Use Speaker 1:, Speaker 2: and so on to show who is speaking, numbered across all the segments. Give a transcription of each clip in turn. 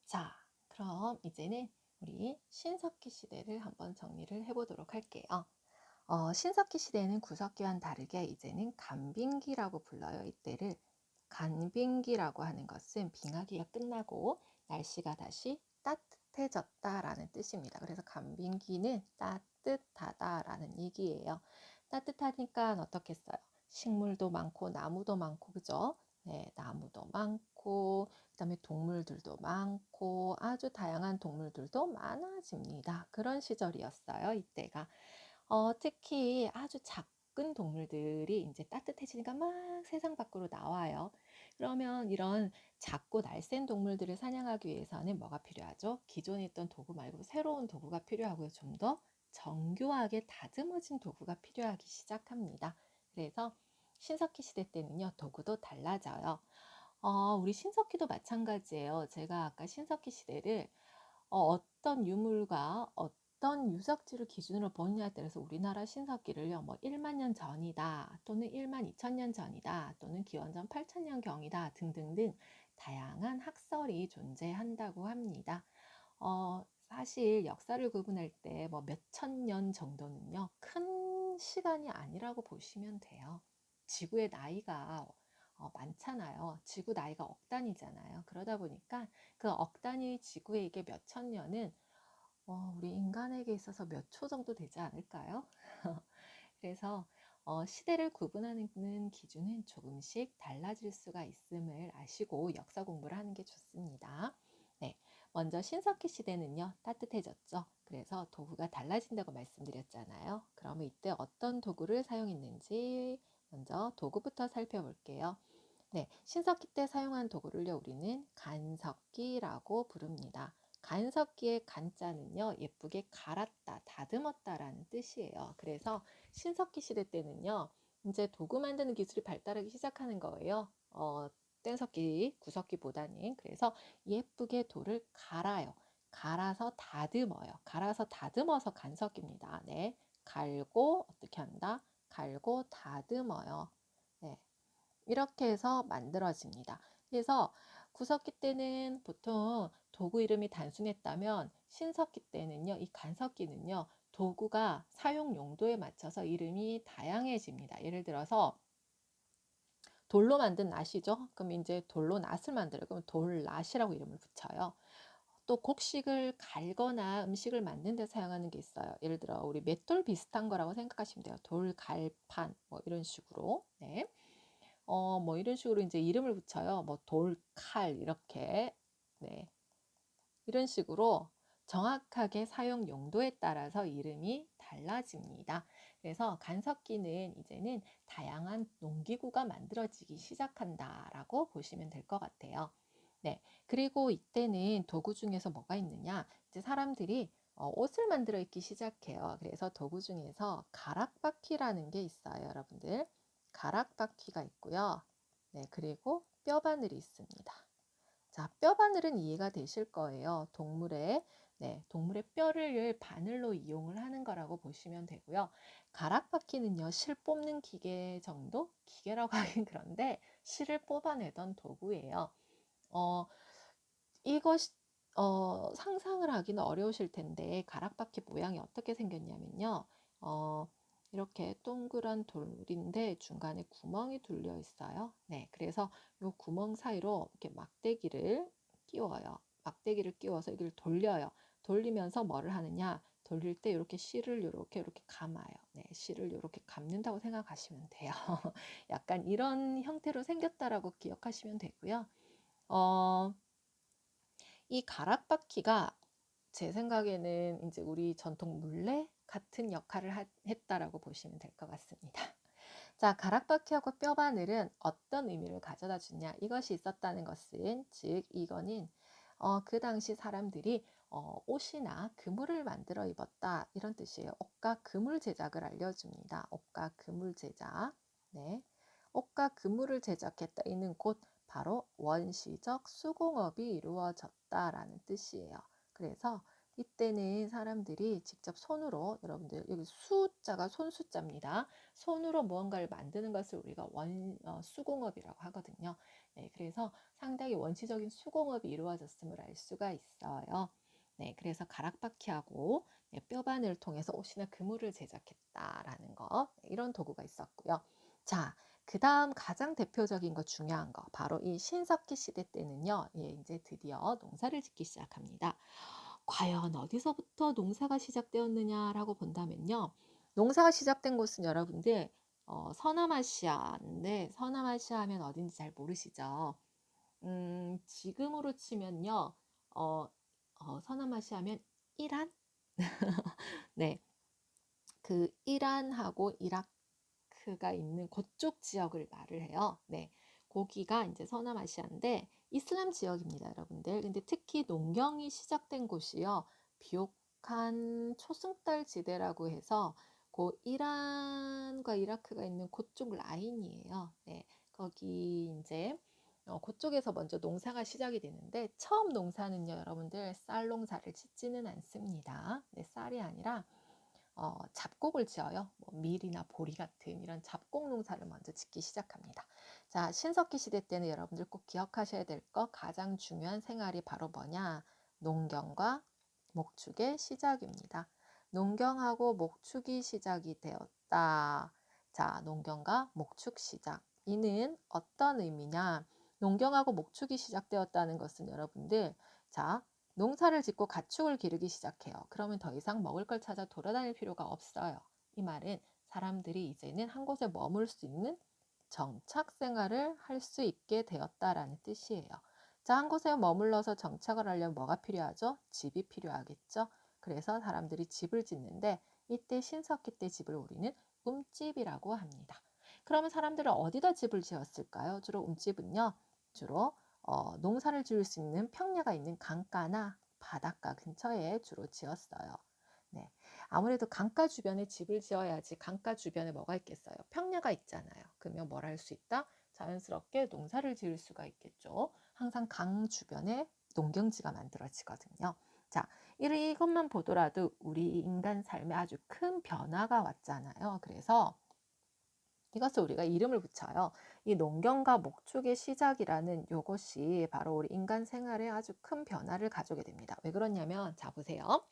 Speaker 1: 자, 그럼 이제는 우리 신석기 시대를 한번 정리를 해보도록 할게요. 신석기 시대는 구석기와는 다르게 이제는 간빙기라고 불러요. 이때를 간빙기라고 하는 것은 빙하기가 끝나고 날씨가 다시 따뜻해졌다라는 뜻입니다. 그래서 간빙기는 따뜻하다라는 얘기예요. 따뜻하니까 어떻겠어요? 식물도 많고 나무도 많고 그죠? 네, 나무도 많고 그다음에 동물들도 많고 아주 다양한 동물들도 많아집니다. 그런 시절이었어요. 이때가. 특히 아주 작은 동물들이 이제 따뜻해지니까 막 세상 밖으로 나와요. 그러면 이런 작고 날쌘 동물들을 사냥하기 위해서는 뭐가 필요하죠? 기존에 있던 도구 말고 새로운 도구가 필요하고요. 좀 더 정교하게 다듬어진 도구가 필요하기 시작합니다. 그래서 신석기 시대 때는요, 도구도 달라져요. 우리 신석기도 마찬가지예요. 제가 아까 신석기 시대를 어떤 유물과 어떤 유적지를 기준으로 보느냐에 따라서 우리나라 신석기를요, 뭐 1만 년 전이다, 또는 1만 2천 년 전이다, 또는 기원전 8천 년 경이다 등등등 다양한 학설이 존재한다고 합니다. 사실 역사를 구분할 때 뭐 몇천 년 정도는요, 큰 시간이 아니라고 보시면 돼요. 지구의 나이가 많잖아요. 지구 나이가 억 단위잖아요. 그러다 보니까 그 억 단위 지구에게 몇천 년은 우리 인간에게 있어서 몇 초 정도 되지 않을까요? 그래서 시대를 구분하는 기준은 조금씩 달라질 수가 있음을 아시고 역사 공부를 하는 게 좋습니다. 네, 먼저 신석기 시대는요, 따뜻해졌죠. 그래서 도구가 달라진다고 말씀드렸잖아요. 그러면 이때 어떤 도구를 사용했는지 먼저 도구부터 살펴볼게요. 네, 신석기 때 사용한 도구를요, 우리는 간석기라고 부릅니다. 간석기의 간자는요, 예쁘게 갈았다, 다듬었다라는 뜻이에요. 그래서 신석기 시대 때는요, 이제 도구 만드는 기술이 발달하기 시작하는 거예요. 뗀석기, 구석기보다는. 그래서 예쁘게 돌을 갈아요. 갈아서 다듬어요. 갈아서 다듬어서 간석기입니다. 네, 갈고 어떻게 한다? 갈고 다듬어요. 네. 이렇게 해서 만들어집니다. 그래서 구석기 때는 보통 도구 이름이 단순했다면 신석기 때는요, 이 간석기는요, 도구가 사용 용도에 맞춰서 이름이 다양해집니다. 예를 들어서 돌로 만든 낫이죠. 그럼 이제 돌로 낫을 만들어요. 그럼 돌낫이라고 이름을 붙여요. 또 곡식을 갈거나 음식을 만드는 데 사용하는 게 있어요. 예를 들어 우리 맷돌 비슷한 거라고 생각하시면 돼요. 돌갈판 뭐 이런 식으로. 네. 뭐 이런 식으로 이제 이름을 붙여요. 뭐 돌칼 이렇게. 네. 이런 식으로 정확하게 사용 용도에 따라서 이름이 달라집니다. 그래서 간석기는 이제는 다양한 농기구가 만들어지기 시작한다라고 보시면 될 것 같아요. 네. 그리고 이때는 도구 중에서 뭐가 있느냐? 이제 사람들이 옷을 만들어 입기 시작해요. 그래서 도구 중에서 가락바퀴라는 게 있어요, 여러분들. 가락바퀴가 있고요. 네, 그리고 뼈바늘이 있습니다. 자, 뼈바늘은 이해가 되실 거예요. 동물의 뼈를 바늘로 이용을 하는 거라고 보시면 되고요. 가락바퀴는요, 실 뽑는 기계 정도? 기계라고 하긴 그런데 실을 뽑아내던 도구예요. 어, 이것 상상을 하기는 어려우실 텐데 가락바퀴 모양이 어떻게 생겼냐면요. 어, 이렇게 동그란 돌인데 중간에 구멍이 뚫려 있어요. 네, 그래서 이 구멍 사이로 이렇게 막대기를 끼워요. 막대기를 끼워서 이걸 돌려요. 돌리면서 뭐를 하느냐? 돌릴 때 이렇게 실을 이렇게 감아요. 네, 실을 이렇게 감는다고 생각하시면 돼요. 약간 이런 형태로 생겼다라고 기억하시면 되고요. 어, 이 가락바퀴가 제 생각에는 이제 우리 전통 물레 같은 역할을 했다라고 보시면 될 것 같습니다. 자, 가락바퀴하고 뼈바늘은 어떤 의미를 가져다 주냐? 이것이 있었다는 것은, 즉, 이거는 그 당시 사람들이 옷이나 그물을 만들어 입었다. 이런 뜻이에요. 옷과 그물 제작을 알려줍니다. 옷과 그물 제작. 네. 옷과 그물을 제작했다. 이는 곧 바로 원시적 수공업이 이루어졌다라는 뜻이에요. 그래서 이때는 사람들이 직접 손으로, 여러분들 여기 수자가 손수자입니다. 손으로 무언가를 만드는 것을 우리가 수공업이라고 하거든요. 네, 그래서 상당히 원시적인 수공업이 이루어졌음을 알 수가 있어요. 네, 그래서 가락바퀴하고 네, 뼈바늘을 통해서 옷이나 그물을 제작했다라는 거, 네, 이런 도구가 있었고요. 자, 그 다음 가장 대표적인 거 중요한 거 바로 이 신석기 시대 때는요. 예, 이제 드디어 농사를 짓기 시작합니다. 과연 어디서부터 농사가 시작되었느냐라고 본다면요. 농사가 시작된 곳은 여러분들 서남아시아인데 서남아시아 하면 어딘지 잘 모르시죠? 지금으로 치면요. 어, 서남아시아 하면 이란? 네, 그 이란하고 이라크가 있는 그쪽 지역을 말을 해요. 네, 거기가 이제 서남아시아인데 이슬람 지역입니다, 여러분들. 근데 특히 농경이 시작된 곳이요. 비옥한 초승달 지대라고 해서 그 이란과 이라크가 있는 그쪽 라인이에요. 네, 거기 이제 그쪽에서 먼저 농사가 시작이 되는데 처음 농사는요, 여러분들 쌀 농사를 짓지는 않습니다. 네, 쌀이 아니라 잡곡을 지어요. 뭐 밀이나 보리 같은 이런 잡곡 농사를 먼저 짓기 시작합니다. 자, 신석기 시대 때는 여러분들 꼭 기억하셔야 될 거 가장 중요한 생활이 바로 뭐냐? 농경과 목축의 시작입니다. 농경하고 목축이 시작이 되었다. 자, 농경과 목축 시작. 이는 어떤 의미냐? 농경하고 목축이 시작되었다는 것은 여러분들, 자, 농사를 짓고 가축을 기르기 시작해요. 그러면 더 이상 먹을 걸 찾아 돌아다닐 필요가 없어요. 이 말은 사람들이 이제는 한 곳에 머물 수 있는 정착 생활을 할 수 있게 되었다라는 뜻이에요. 자, 한 곳에 머물러서 정착을 하려면 뭐가 필요하죠? 집이 필요하겠죠. 그래서 사람들이 집을 짓는데 이때 신석기 때 집을 우리는 움집이라고 합니다. 그러면 사람들은 어디다 집을 지었을까요? 주로 움집은요. 주로 농사를 지을 수 있는 평야가 있는 강가나 바닷가 근처에 주로 지었어요. 네, 아무래도 강가 주변에 집을 지어야지 강가 주변에 뭐가 있겠어요? 평야가 있잖아요. 그러면 뭘 할 수 있다? 자연스럽게 농사를 지을 수가 있겠죠. 항상 강 주변에 농경지가 만들어지거든요. 자, 이것만 보더라도 우리 인간 삶에 아주 큰 변화가 왔잖아요. 그래서 이것을 우리가 이름을 붙여요. 이 농경과 목축의 시작이라는 이것이 바로 우리 인간 생활에 아주 큰 변화를 가져오게 됩니다. 왜 그러냐면 자 보세요.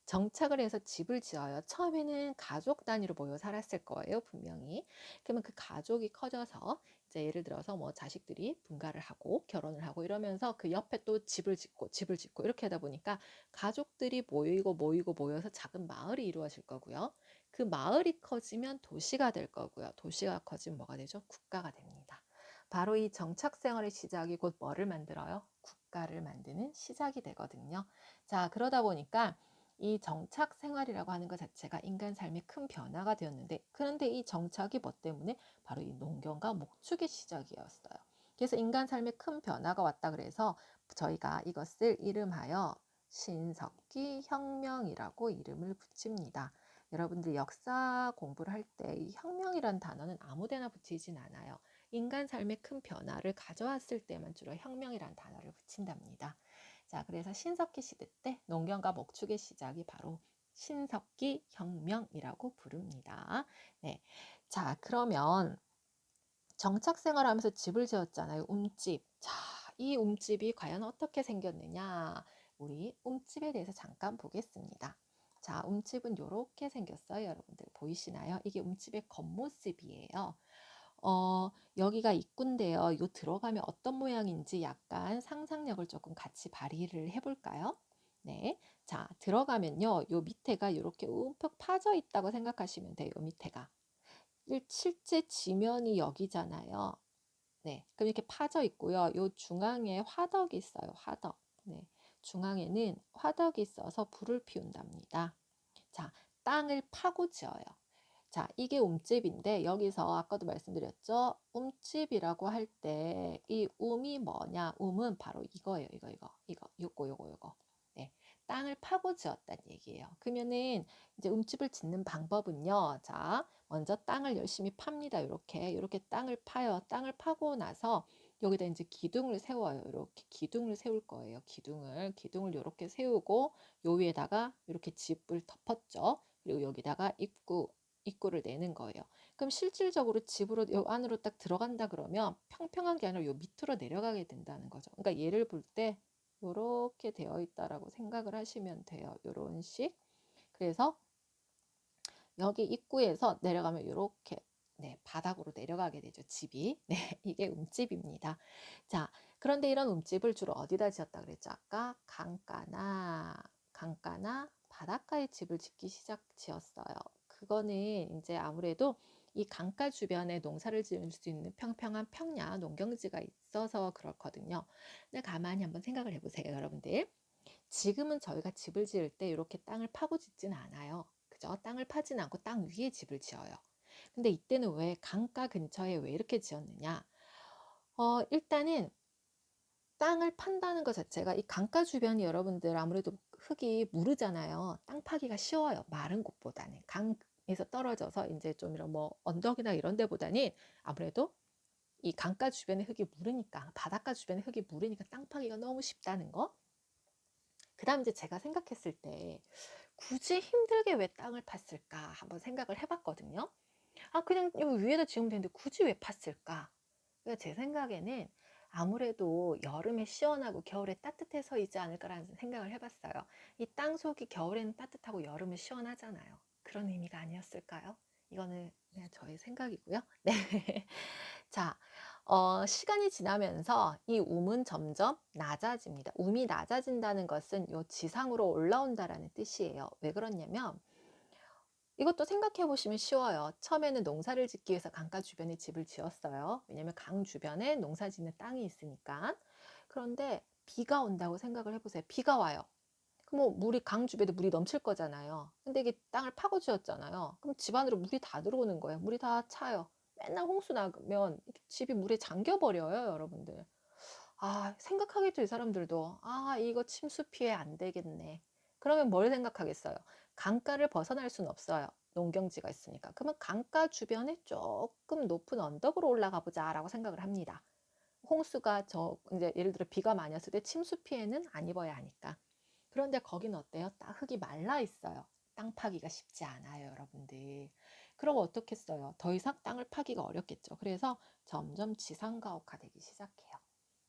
Speaker 1: 정착을 해서 집을 지어요. 처음에는 가족 단위로 모여 살았을 거예요, 분명히. 그러면 그 가족이 커져서 이제 예를 들어서 뭐 자식들이 분가를 하고 결혼을 하고 이러면서 그 옆에 또 집을 짓고 이렇게 하다 보니까 가족들이 모이고 모여서 작은 마을이 이루어질 거고요. 그 마을이 커지면 도시가 될 거고요. 도시가 커지면 뭐가 되죠? 국가가 됩니다. 바로 이 정착 생활의 시작이 곧 뭐를 만들어요? 국가를 만드는 시작이 되거든요. 자, 그러다 보니까 이 정착 생활이라고 하는 것 자체가 인간 삶에 큰 변화가 되었는데 그런데 이 정착이 뭐 때문에 바로 이 농경과 목축의 시작이었어요. 그래서 인간 삶에 큰 변화가 왔다 그래서 저희가 이것을 이름하여 신석기 혁명이라고 이름을 붙입니다. 여러분들 역사 공부를 할 때 이 혁명이란 단어는 아무데나 붙이진 않아요. 인간 삶에 큰 변화를 가져왔을 때만 주로 혁명이란 단어를 붙인답니다. 자, 그래서 신석기 시대 때 농경과 목축의 시작이 바로 신석기 혁명이라고 부릅니다. 네. 자, 그러면 정착 생활하면서 집을 지었잖아요. 움집. 자, 이 움집이 과연 어떻게 생겼느냐? 우리 움집에 대해서 잠깐 보겠습니다. 자, 움집은 이렇게 생겼어요. 여러분들 보이시나요? 이게 움집의 겉모습이에요. 여기가 입구인데요. 요 들어가면 어떤 모양인지 약간 상상력을 조금 같이 발휘를 해볼까요? 네. 자, 들어가면요. 요 밑에가 이렇게 움푹 파져 있다고 생각하시면 돼요. 요 밑에가. 실제 지면이 여기잖아요. 네. 그럼 이렇게 파져 있고요. 요 중앙에 화덕이 있어요. 화덕. 네. 중앙에는 화덕이 있어서 불을 피운답니다. 자, 땅을 파고 지어요. 자, 이게 움집인데 여기서 아까도 말씀드렸죠. 움집이라고 할 때 이 움이 뭐냐? 움은 바로 이거예요. 요거. 네, 땅을 파고 지었다는 얘기예요. 그러면은 이제 움집을 짓는 방법은요. 자, 먼저 땅을 열심히 팝니다. 이렇게 땅을 파요. 땅을 파고 나서 여기다 이제 기둥을 세워요. 이렇게 기둥을 세울 거예요. 기둥을 이렇게 세우고 요 위에다가 이렇게 집을 덮었죠. 그리고 여기다가 입구 입구를 내는 거예요. 그럼 실질적으로 집으로 요 안으로 딱 들어간다 그러면 평평한 게 아니라 요 밑으로 내려가게 된다는 거죠. 그러니까 예를 볼 때 요렇게 되어 있다라고 생각을 하시면 돼요. 요런 식. 그래서 여기 입구에서 내려가면 요렇게 네, 바닥으로 내려가게 되죠. 집이. 네, 이게 움집입니다. 자, 그런데 이런 움집을 주로 어디다 지었다 그랬죠? 아까 강가나 바닷가에 집을 짓기 지었어요. 그거는 이제 아무래도 이 강가 주변에 농사를 지을 수 있는 평평한 평야 농경지가 있어서 그렇거든요. 근데 가만히 한번 생각을 해보세요, 여러분들. 지금은 저희가 집을 지을 때 이렇게 땅을 파고 짓지는 않아요. 그죠? 땅을 파진 않고 땅 위에 집을 지어요. 근데 이때는 왜 강가 근처에 왜 이렇게 지었느냐? 일단은 땅을 판다는 것 자체가 이 강가 주변이 여러분들 아무래도 흙이 무르잖아요. 땅 파기가 쉬워요. 마른 곳보다는. 강에서 떨어져서 이제 좀 이런 뭐 언덕이나 이런 데보다는 아무래도 이 강가 주변의 흙이 무르니까, 바닷가 주변의 흙이 무르니까 땅 파기가 너무 쉽다는 거. 그 다음 이제 제가 생각했을 때 굳이 힘들게 왜 땅을 팠을까 한번 생각을 해봤거든요. 아, 그냥 여기 위에다 지으면 되는데 굳이 왜 팠을까? 그러니까 제 생각에는 아무래도 여름에 시원하고 겨울에 따뜻해서이지 않을까라는 생각을 해봤어요. 이 땅속이 겨울에는 따뜻하고 여름에 시원하잖아요. 그런 의미가 아니었을까요? 이거는 그냥 저의 생각이고요. 네. 자, 시간이 지나면서 이 움은 점점 낮아집니다. 움이 낮아진다는 것은 요 지상으로 올라온다라는 뜻이에요. 왜 그러냐면 이것도 생각해 보시면 쉬워요. 처음에는 농사를 짓기 위해서 강가 주변에 집을 지었어요. 왜냐면 강 주변에 농사 짓는 땅이 있으니까. 그런데 비가 온다고 생각을 해보세요. 비가 와요. 그럼 뭐 물이 강 주변에 물이 넘칠 거잖아요. 근데 이게 땅을 파고 지었잖아요. 그럼 집 안으로 물이 다 들어오는 거예요. 물이 다 차요. 맨날 홍수 나면 집이 물에 잠겨 버려요, 여러분들. 아, 생각하겠죠, 이 사람들도. 아, 이거 침수 피해 안 되겠네. 그러면 뭘 생각하겠어요? 강가를 벗어날 수는 없어요. 농경지가 있으니까. 그러면 강가 주변에 조금 높은 언덕으로 올라가 보자라고 생각을 합니다. 홍수가 이제 예를 들어 비가 많이 왔을 때 침수 피해는 안 입어야 하니까. 그런데 거기는 어때요? 딱 흙이 말라 있어요. 땅 파기가 쉽지 않아요, 여러분들. 그럼 어떻겠어요? 더 이상 땅을 파기가 어렵겠죠. 그래서 점점 지상가옥화되기 시작해요.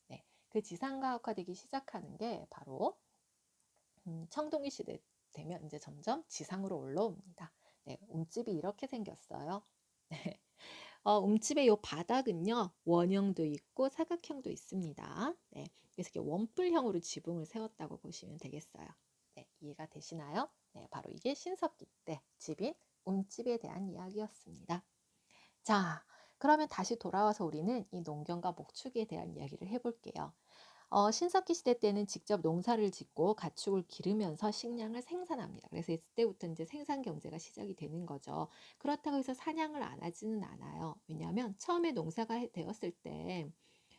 Speaker 1: 네, 그 지상가옥화되기 시작하는 게 바로 청동기 시대 되면 이제 점점 지상으로 올라옵니다. 네, 움집이 이렇게 생겼어요. 네. 움집의 요 바닥은요, 원형도 있고 사각형도 있습니다. 네, 그래서 이렇게 원뿔형으로 지붕을 세웠다고 보시면 되겠어요. 네, 이해가 되시나요? 네, 바로 이게 신석기 때 집인 움집에 대한 이야기였습니다. 자, 그러면 다시 돌아와서 우리는 이 농경과 목축에 대한 이야기를 해볼게요. 신석기 시대 때는 직접 농사를 짓고 가축을 기르면서 식량을 생산합니다. 그래서 이때부터 이제 생산 경제가 시작이 되는 거죠. 그렇다고 해서 사냥을 안 하지는 않아요. 왜냐하면 처음에 농사가 되었을 때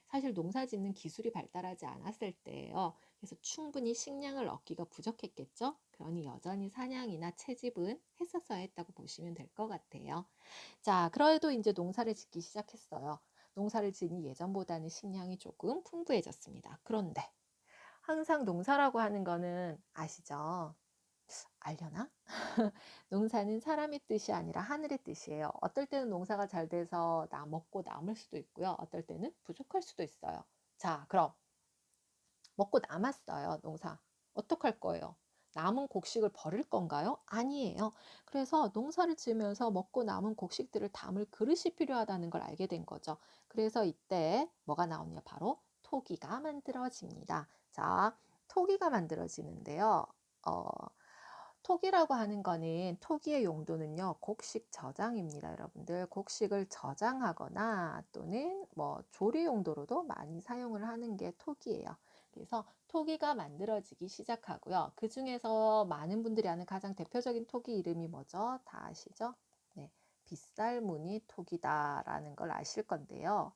Speaker 1: 사실 농사 짓는 기술이 발달하지 않았을 때예요. 그래서 충분히 식량을 얻기가 부족했겠죠. 그러니 여전히 사냥이나 채집은 했었어야 했다고 보시면 될 것 같아요. 자, 그래도 이제 농사를 짓기 시작했어요. 농사를 지니 예전보다는 식량이 조금 풍부해졌습니다. 그런데 항상 농사라고 하는 거는 아시죠? 알려나? 농사는 사람의 뜻이 아니라 하늘의 뜻이에요. 어떨 때는 농사가 잘 돼서 먹고 남을 수도 있고요. 어떨 때는 부족할 수도 있어요. 자, 그럼 먹고 남았어요, 농사. 어떡할 거예요? 남은 곡식을 버릴 건가요? 아니에요. 그래서 농사를 지으면서 먹고 남은 곡식들을 담을 그릇이 필요하다는 걸 알게 된 거죠. 그래서 이때 뭐가 나오냐? 바로 토기가 만들어집니다. 자, 토기가 만들어지는데요. 어, 토기라고 하는 거는 토기의 용도는요, 곡식 저장입니다, 여러분들. 곡식을 저장하거나 또는 뭐 조리 용도로도 많이 사용을 하는 게 토기예요. 그래서 토기가 만들어지기 시작하고요. 그 중에서 많은 분들이 아는 가장 대표적인 토기 이름이 뭐죠? 다 아시죠? 네, 빗살무늬 토기다라는 걸 아실 건데요.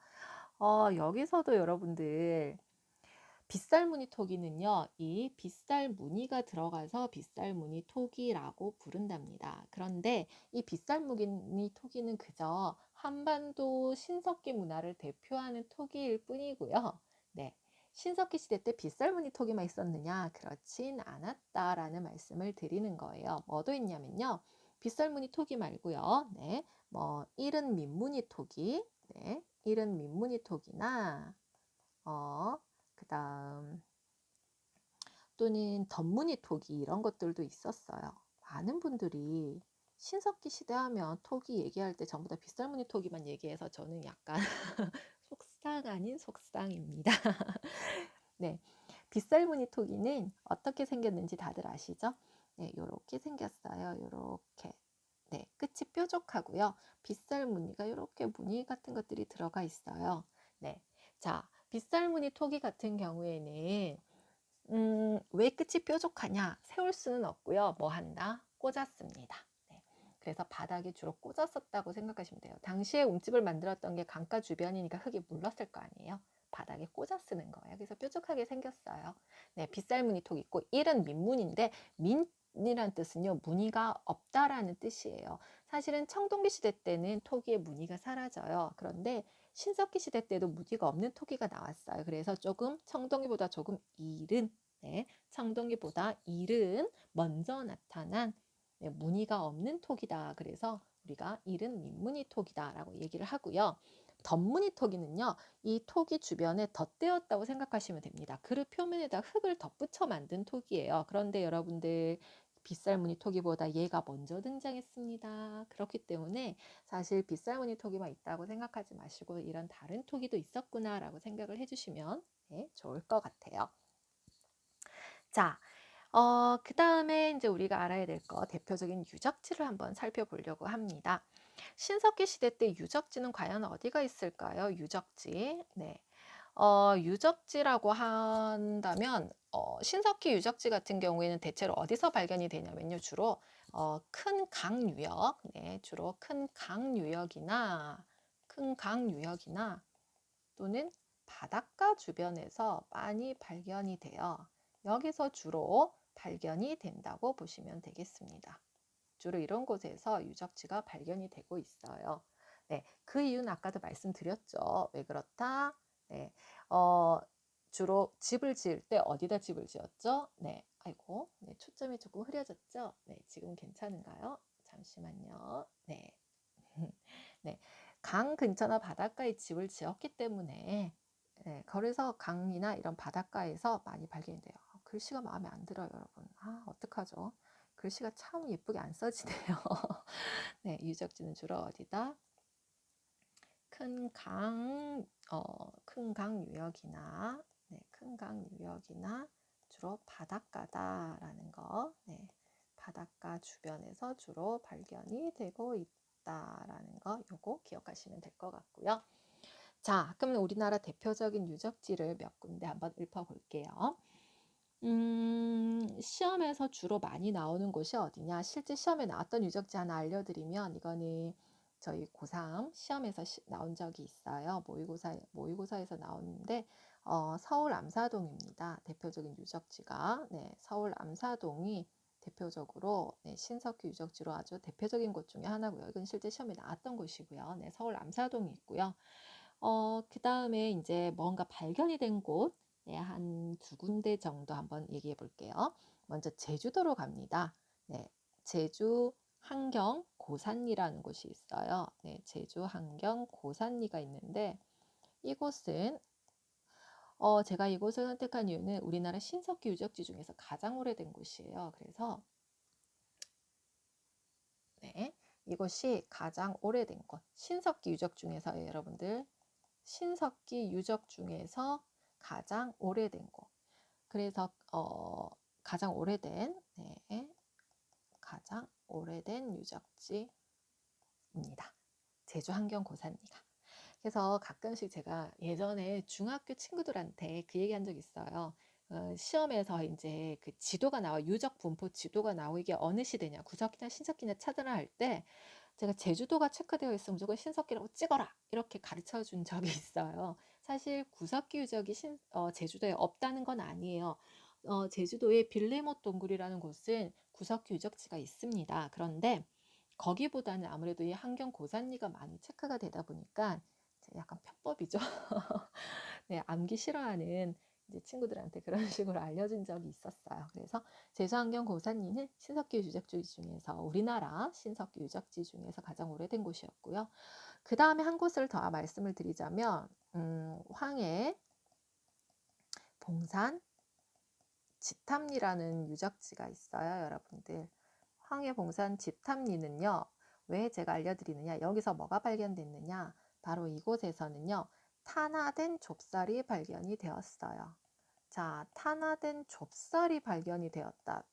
Speaker 1: 여기서도 여러분들 빗살무늬 토기는요, 이 빗살 무늬가 들어가서 빗살무늬 토기라고 부른답니다. 그런데 이 빗살무늬 토기는 그저 한반도 신석기 문화를 대표하는 토기일 뿐이고요. 네. 신석기 시대 때 빗살무늬 토기만 있었느냐? 그렇진 않았다라는 말씀을 드리는 거예요. 뭐도 있냐면요. 빗설무늬 토기 말고요. 네, 뭐 이른 민무늬 토기, 네, 이른 민무늬 토기나 그다음 또는 덧무늬 토기 이런 것들도 있었어요. 많은 분들이 신석기 시대 하면 토기 얘기할 때 전부 다 빗설무늬 토기만 얘기해서 저는 약간 속상 아닌 속상입니다. 네, 빗설무늬 토기는 어떻게 생겼는지 다들 아시죠? 네, 요렇게 생겼어요. 요렇게. 네, 끝이 뾰족하고요. 빗설무늬가 요렇게 무늬 같은 것들이 들어가 있어요. 네, 자, 빗설무늬 토기 같은 경우에는 왜 끝이 뾰족하냐? 세울 수는 없고요. 뭐 한다? 꽂았습니다. 네. 그래서 바닥에 주로 꽂았었다고 생각하시면 돼요. 당시에 움집을 만들었던 게 강가 주변이니까 흙이 물렀을 거 아니에요. 바닥에 꽂아 쓰는 거예요. 그래서 뾰족하게 생겼어요. 네, 빗살무늬 톡 있고 일은 민문인데 민이란 뜻은요. 무늬가 없다라는 뜻이에요. 사실은 청동기 시대 때는 토기의 무늬가 사라져요. 그런데 신석기 시대 때도 무늬가 없는 토기가 나왔어요. 그래서 조금 청동기보다 조금 이른, 네, 청동기보다 이른 먼저 나타난 네, 무늬가 없는 토기다. 그래서 우리가 이른 민무늬 토기다라고 얘기를 하고요. 덧무늬 토기는요, 이 토기 주변에 덧대었다고 생각하시면 됩니다. 그릇 표면에다 흙을 덧붙여 만든 토기예요. 그런데 여러분들 빗살무늬 토기보다 얘가 먼저 등장했습니다. 그렇기 때문에 사실 빗살무늬 토기만 있다고 생각하지 마시고 이런 다른 토기도 있었구나라고 생각을 해주시면 네, 좋을 것 같아요. 자, 그 다음에 이제 우리가 알아야 될 거 대표적인 유적지를 한번 살펴보려고 합니다. 신석기 시대 때 유적지는 과연 어디가 있을까요? 유적지. 네. 유적지라고 한다면 신석기 유적지 같은 경우에는 대체로 어디서 발견이 되냐면요. 주로 큰 강유역, 네, 주로 큰 강유역이나 또는 바닷가 주변에서 많이 발견이 돼요. 여기서 주로 발견이 된다고 보시면 되겠습니다. 주로 이런 곳에서 유적지가 발견이 되고 있어요. 네, 그 이유는 아까도 말씀드렸죠. 왜 그렇다? 네, 주로 집을 지을 때 어디다 집을 지었죠? 네, 아이고, 네, 초점이 조금 흐려졌죠? 네, 지금 괜찮은가요? 잠시만요. 네, 네, 강 근처나 바닷가에 집을 지었기 때문에 네, 그래서 강이나 이런 바닷가에서 많이 발견이 돼요. 글씨가 마음에 안 들어요, 여러분. 아, 어떡하죠? 글씨가 참 예쁘게 안 써지네요. 네, 유적지는 주로 어디다? 큰 강 유역이나, 네, 큰 강 유역이나 주로 바닷가다라는 거, 네, 바닷가 주변에서 주로 발견이 되고 있다라는 거, 요거 기억하시면 될 것 같고요. 자, 그러면 우리나라 대표적인 유적지를 몇 군데 한번 읊어볼게요. 시험에서 주로 많이 나오는 곳이 어디냐? 실제 시험에 나왔던 유적지 하나 알려드리면 이거는 저희 고3 시험에서 나온 적이 있어요. 모의고사에서 나오는데 서울 암사동입니다. 대표적인 유적지가 네, 서울 암사동이 대표적으로 네, 신석기 유적지로 아주 대표적인 곳 중에 하나고요. 이건 실제 시험에 나왔던 곳이고요. 네, 서울 암사동이 있고요. 그 다음에 이제 뭔가 발견이 된 곳, 네, 한 두 군데 정도 한번 얘기해 볼게요. 먼저 제주도로 갑니다. 네, 제주 한경 고산리라는 곳이 있어요. 네, 제주 한경 고산리가 있는데 이곳은 제가 이곳을 선택한 이유는 우리나라 신석기 유적지 중에서 가장 오래된 곳이에요. 그래서 네, 이곳이 가장 오래된 곳. 신석기 유적 중에서 여러분들 신석기 유적 중에서 가장 오래된 곳. 그래서 가장 오래된 네, 가장 오래된 유적지입니다. 제주 한경 고산리가. 그래서 가끔씩 제가 예전에 중학교 친구들한테 그 얘기한 적 있어요. 시험에서 이제 그 지도가 나와 유적 분포 지도가 나오고 이게 어느 시대냐 구석기나 신석기냐 찾으라 할 때 제가 제주도가 체크되어 있으면 무조건 신석기라고 찍어라 이렇게 가르쳐 준 적이 있어요. 사실 구석기 유적이 제주도에 없다는 건 아니에요. 제주도의 빌레못 동굴이라는 곳은 구석기 유적지가 있습니다. 그런데 거기보다는 아무래도 이 한경 고산리가 많이 체크가 되다 보니까 약간 편법이죠. 네, 암기 싫어하는 이제 친구들한테 그런 식으로 알려준 적이 있었어요. 그래서 제주환경 고사리는 신석기 유적지 중에서 우리나라 신석기 유적지 중에서 가장 오래된 곳이었고요. 그 다음에 한 곳을 더 말씀을 드리자면 황해 봉산 지탐리라는 유적지가 있어요, 여러분들. 황해 봉산 지탐리는요, 왜 제가 알려드리느냐, 여기서 뭐가 발견됐느냐, 바로 이곳에서는요, 탄화된 좁쌀이 발견이 되었어요. 자, 탄화된 좁쌀이 발견이 되었다.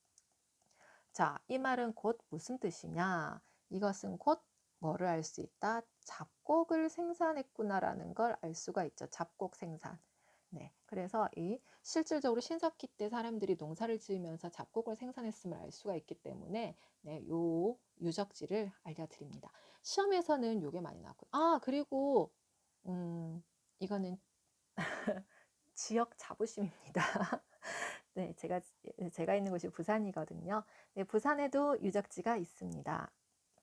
Speaker 1: 자, 이 말은 곧 무슨 뜻이냐? 이것은 곧 뭐를 알 수 있다? 잡곡을 생산했구나라는 걸 알 수가 있죠. 잡곡 생산. 네, 그래서 이 실질적으로 신석기 때 사람들이 농사를 지으면서 잡곡을 생산했음을 알 수가 있기 때문에 네, 요 유적지를 알려드립니다. 시험에서는 요게 많이 나왔고요. 아, 그리고 이거는 지역 자부심입니다. 네, 제가 있는 곳이 부산이거든요. 네, 부산에도 유적지가 있습니다.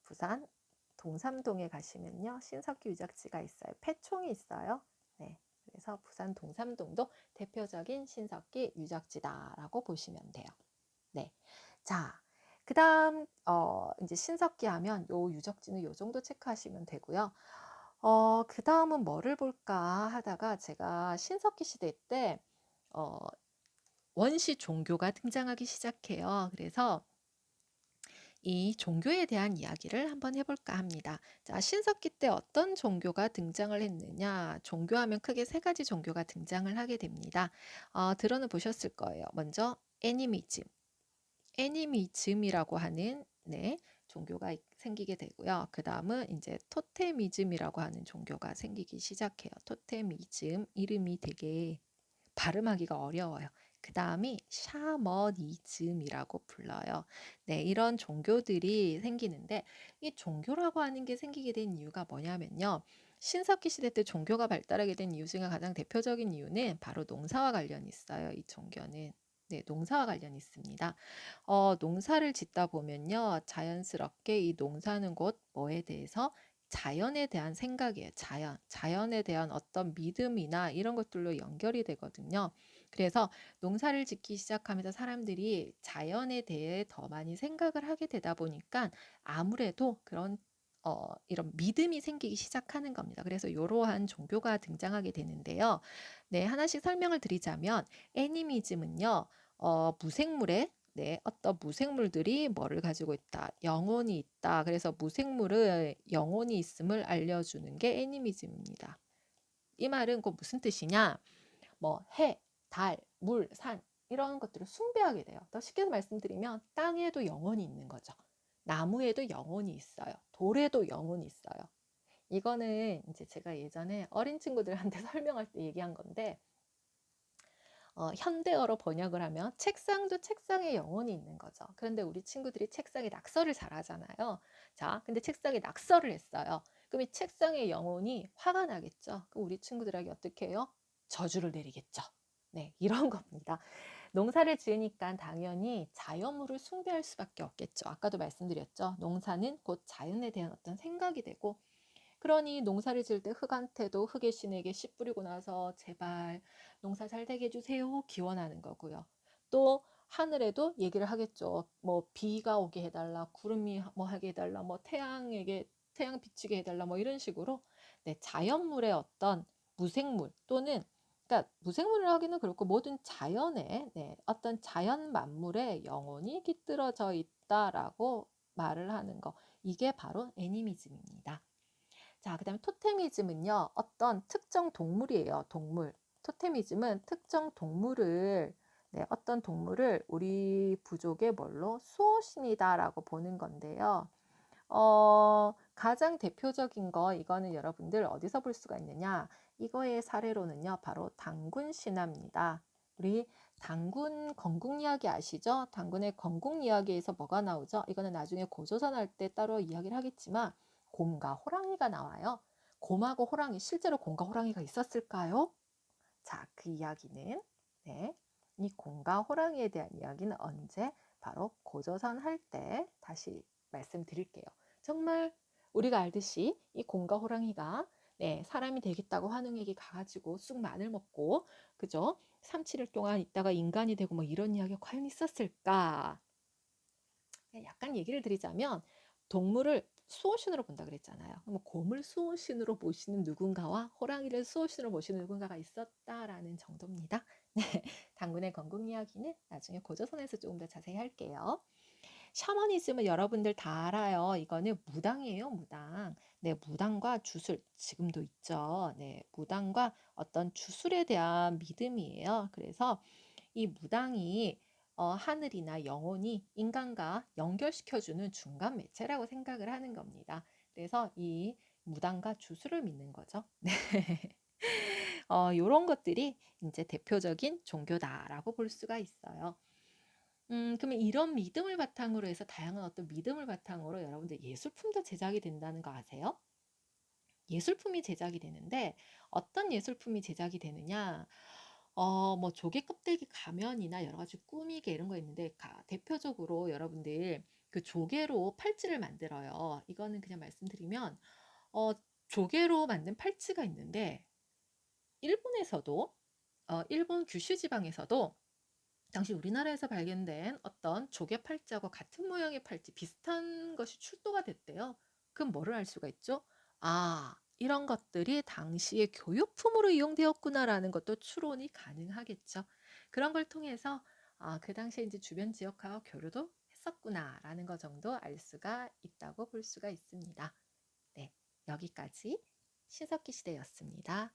Speaker 1: 부산 동삼동에 가시면요, 신석기 유적지가 있어요. 폐총이 있어요. 네, 그래서 부산 동삼동도 대표적인 신석기 유적지다라고 보시면 돼요. 네, 자, 그다음 이제 신석기 하면 요 유적지는 요 정도 체크하시면 되고요. 그 다음은 뭐를 볼까 하다가 제가 신석기 시대 때 원시 종교가 등장하기 시작해요. 그래서 이 종교에 대한 이야기를 한번 해볼까 합니다. 자, 신석기 때 어떤 종교가 등장을 했느냐? 종교하면 크게 세 가지 종교가 등장을 하게 됩니다. 들어는 보셨을 거예요. 먼저 애니미즘, 애니미즘이라고 하는 네, 종교가 생기게 되고요. 그 다음은 이제 토테미즘이라고 하는 종교가 생기기 시작해요. 토테미즘 이름이 되게 발음하기가 어려워요. 그 다음이 샤머니즘이라고 불러요. 네, 이런 종교들이 생기는데 이 종교라고 하는 게 생기게 된 이유가 뭐냐면요. 신석기 시대 때 종교가 발달하게 된 이유 중에 가장 대표적인 이유는 바로 농사와 관련이 있어요. 이 종교는. 네, 농사와 관련이 있습니다. 농사를 짓다 보면요. 자연스럽게 이 농사는 곧 뭐에 대해서 자연에 대한 생각이에요. 자연에 대한 어떤 믿음이나 이런 것들로 연결이 되거든요. 그래서 농사를 짓기 시작하면서 사람들이 자연에 대해 더 많이 생각을 하게 되다 보니까 아무래도 그런 이런 믿음이 생기기 시작하는 겁니다. 그래서 이러한 종교가 등장하게 되는데요. 네, 하나씩 설명을 드리자면 애니미즘은요. 무생물의 네, 어떤 무생물들이 뭐를 가지고 있다? 영혼이 있다. 그래서 무생물의 영혼이 있음을 알려주는 게 애니미즘입니다. 이 말은 곧 무슨 뜻이냐? 뭐 해, 달, 물, 산 이런 것들을 숭배하게 돼요. 더 쉽게 말씀드리면 땅에도 영혼이 있는 거죠. 나무에도 영혼이 있어요. 돌에도 영혼이 있어요. 이거는 이제 제가 예전에 어린 친구들한테 설명할 때 얘기한 건데 현대어로 번역을 하면 책상도 책상에 영혼이 있는 거죠. 그런데 우리 친구들이 책상에 낙서를 잘하잖아요. 자, 근데 책상에 낙서를 했어요. 그럼 이 책상의 영혼이 화가 나겠죠. 그럼 우리 친구들에게 어떻게 해요? 저주를 내리겠죠. 네, 이런 겁니다. 농사를 지으니까 당연히 자연물을 숭배할 수밖에 없겠죠. 아까도 말씀드렸죠. 농사는 곧 자연에 대한 어떤 생각이 되고 그러니 농사를 지을 때 흙한테도 흙의 신에게 씨 뿌리고 나서 제발 농사 잘 되게 해주세요 기원하는 거고요. 또 하늘에도 얘기를 하겠죠. 뭐 비가 오게 해달라, 구름이 뭐 하게 해달라, 뭐 태양 비치게 해달라, 뭐 이런 식으로 네, 자연물의 어떤 무생물 또는 그러니까 무생물을 하기는 그렇고 모든 자연에 네, 어떤 자연 만물의 영혼이 깃들어져 있다라고 말을 하는 거 이게 바로 애니미즘입니다. 자, 그다음에 토테미즘은요. 어떤 특정 동물이에요. 동물. 토테미즘은 특정 동물을 네, 어떤 동물을 우리 부족의 뭘로 수호신이다라고 보는 건데요. 가장 대표적인 거 이거는 여러분들 어디서 볼 수가 있느냐? 이거의 사례로는요. 바로 당군 신화입니다. 우리 당군 건국 이야기 아시죠? 당군의 건국 이야기에서 뭐가 나오죠? 이거는 나중에 고조선 할 때 따로 이야기를 하겠지만 곰과 호랑이가 나와요. 곰하고 호랑이 실제로 곰과 호랑이가 있었을까요? 자, 그 이야기는 네, 이 곰과 호랑이에 대한 이야기는 언제? 바로 고조선 할 때 다시 말씀드릴게요. 정말 우리가 알듯이 이 곰과 호랑이가 네, 사람이 되겠다고 환웅에게 가가지고 쑥 마늘 먹고, 그죠? 3, 7일 동안 있다가 인간이 되고 뭐 이런 이야기가 과연 있었을까? 약간 얘기를 드리자면 동물을 수호신으로 본다 그랬잖아요. 뭐 곰을 수호신으로 모시는 누군가와 호랑이를 수호신으로 모시는 누군가가 있었다라는 정도입니다. 네, 당군의 건국 이야기는 나중에 고조선에서 조금 더 자세히 할게요. 샤머니즘은 여러분들 다 알아요. 이거는 무당이에요, 무당. 네, 무당과 주술 지금도 있죠. 네, 무당과 어떤 주술에 대한 믿음이에요. 그래서 이 무당이 하늘이나 영혼이 인간과 연결시켜주는 중간 매체라고 생각을 하는 겁니다. 그래서 이 무당과 주술을 믿는 거죠. 네. 요런 것들이 이제 대표적인 종교다라고 볼 수가 있어요. 그러면 이런 믿음을 바탕으로 해서 다양한 어떤 믿음을 바탕으로 여러분들 예술품도 제작이 된다는 거 아세요? 예술품이 제작이 되는데 어떤 예술품이 제작이 되느냐? 뭐 조개 껍데기 가면이나 여러 가지 꾸미개 이런 거 있는데 대표적으로 여러분들 그 조개로 팔찌를 만들어요. 이거는 그냥 말씀드리면 어, 조개로 만든 팔찌가 있는데 일본에서도 일본 규슈 지방에서도 당시 우리나라에서 발견된 어떤 조개 팔찌하고 같은 모양의 팔찌 비슷한 것이 출토가 됐대요. 그럼 뭐를 알 수가 있죠? 아, 이런 것들이 당시의 교육품으로 이용되었구나라는 것도 추론이 가능하겠죠. 그런 걸 통해서 그 당시에 이제 주변 지역하고 교류도 했었구나라는 것 정도 알 수가 있다고 볼 수가 있습니다. 네, 여기까지 신석기 시대였습니다.